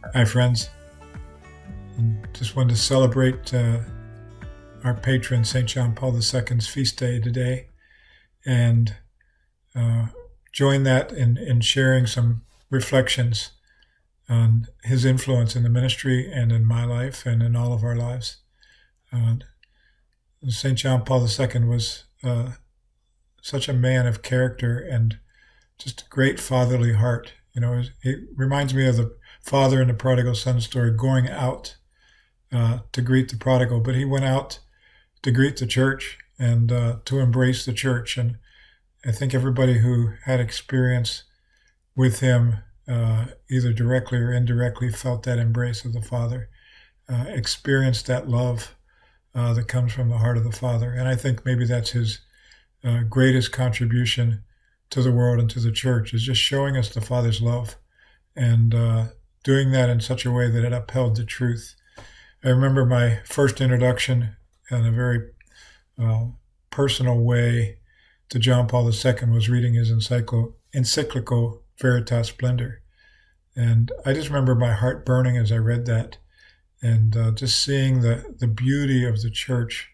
Hi, friends. Just wanted to celebrate our patron, St. John Paul II's feast day today, and uh, join that in sharing some reflections on his influence in the ministry and in my life and in all of our lives. Uh, St. John Paul II was such a man of character and just a great fatherly heart. It reminds me of the father in the prodigal son story going out to greet the prodigal, but he went out to greet the church and to embrace the church. And I think everybody who had experience with him, either directly or indirectly, felt that embrace of the Father, experienced that love that comes from the heart of the Father. And I think maybe that's his greatest contribution to the world and to the church, is just showing us the Father's love and doing that in such a way that it upheld the truth. I remember my first introduction in a very personal way to John Paul II was reading his encyclical Veritas Splendor. And I just remember my heart burning as I read that, and just seeing the beauty of the church,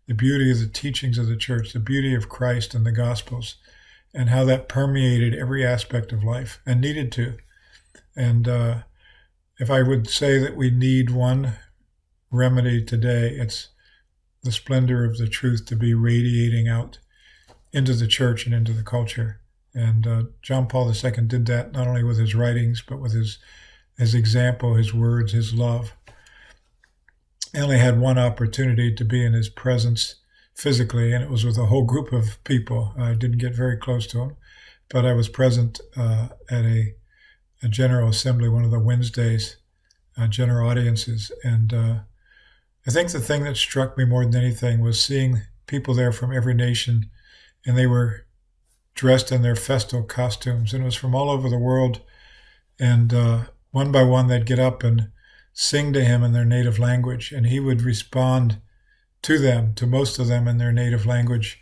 the beauty of the teachings of the church, the beauty of Christ and the Gospels, and how that permeated every aspect of life and needed to. And if I would say that we need one remedy today, it's the splendor of the truth to be radiating out into the church and into the culture. And John Paul II did that not only with his writings, but with his example, his words, his love. I only had one opportunity to be in his presence physically, and it was with a whole group of people. I didn't get very close to him, but I was present at a General Assembly, one of the Wednesdays, general audiences. And I think the thing that struck me more than anything was seeing people there from every nation, and they were dressed in their festal costumes, and it was from all over the world. And one by one, they'd get up and sing to him in their native language, and he would respond to them, to most of them in their native language,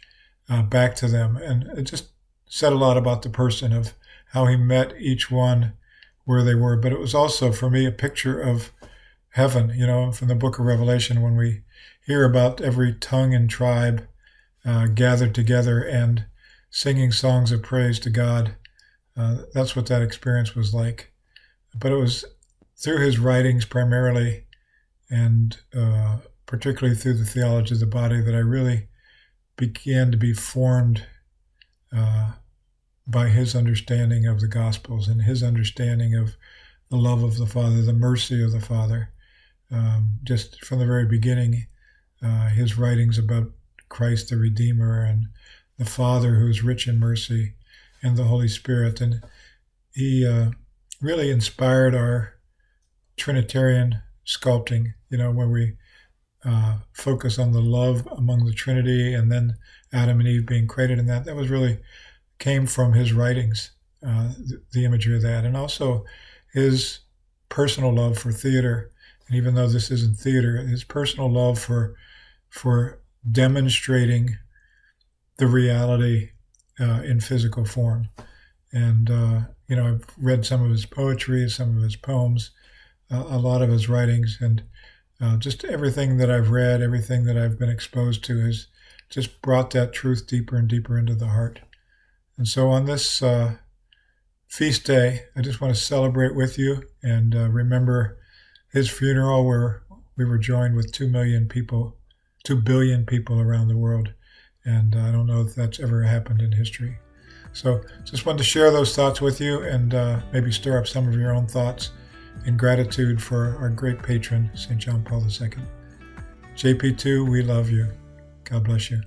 back to them. And it just said a lot about the person, of how he met each one where they were. But it was also, for me, a picture of heaven, from the book of Revelation, when we hear about every tongue and tribe gathered together and singing songs of praise to God. That's what that experience was like. But it was through his writings primarily, and particularly through the theology of the body, that I really began to be formed by his understanding of the Gospels and his understanding of the love of the Father, the mercy of the Father. Just from the very beginning, his writings about Christ the Redeemer and the Father who is rich in mercy and the Holy Spirit. And he really inspired our Trinitarian sculpting, where we focus on the love among the Trinity, and then Adam and Eve being created in that. That was really came from his writings, the imagery of that, and also his personal love for theater. And even though this isn't theater, his personal love for demonstrating the reality in physical form. And I've read some of his poetry, some of his poems, a lot of his writings, and just everything that I've read, everything that I've been exposed to has just brought that truth deeper and deeper into the heart. And so on this feast day, I just want to celebrate with you and remember his funeral, where we were joined with 2 billion people around the world. And I don't know if that's ever happened in history. So just wanted to share those thoughts with you, and maybe stir up some of your own thoughts in gratitude for our great patron, St. John Paul II. JP2, we love you. God bless you.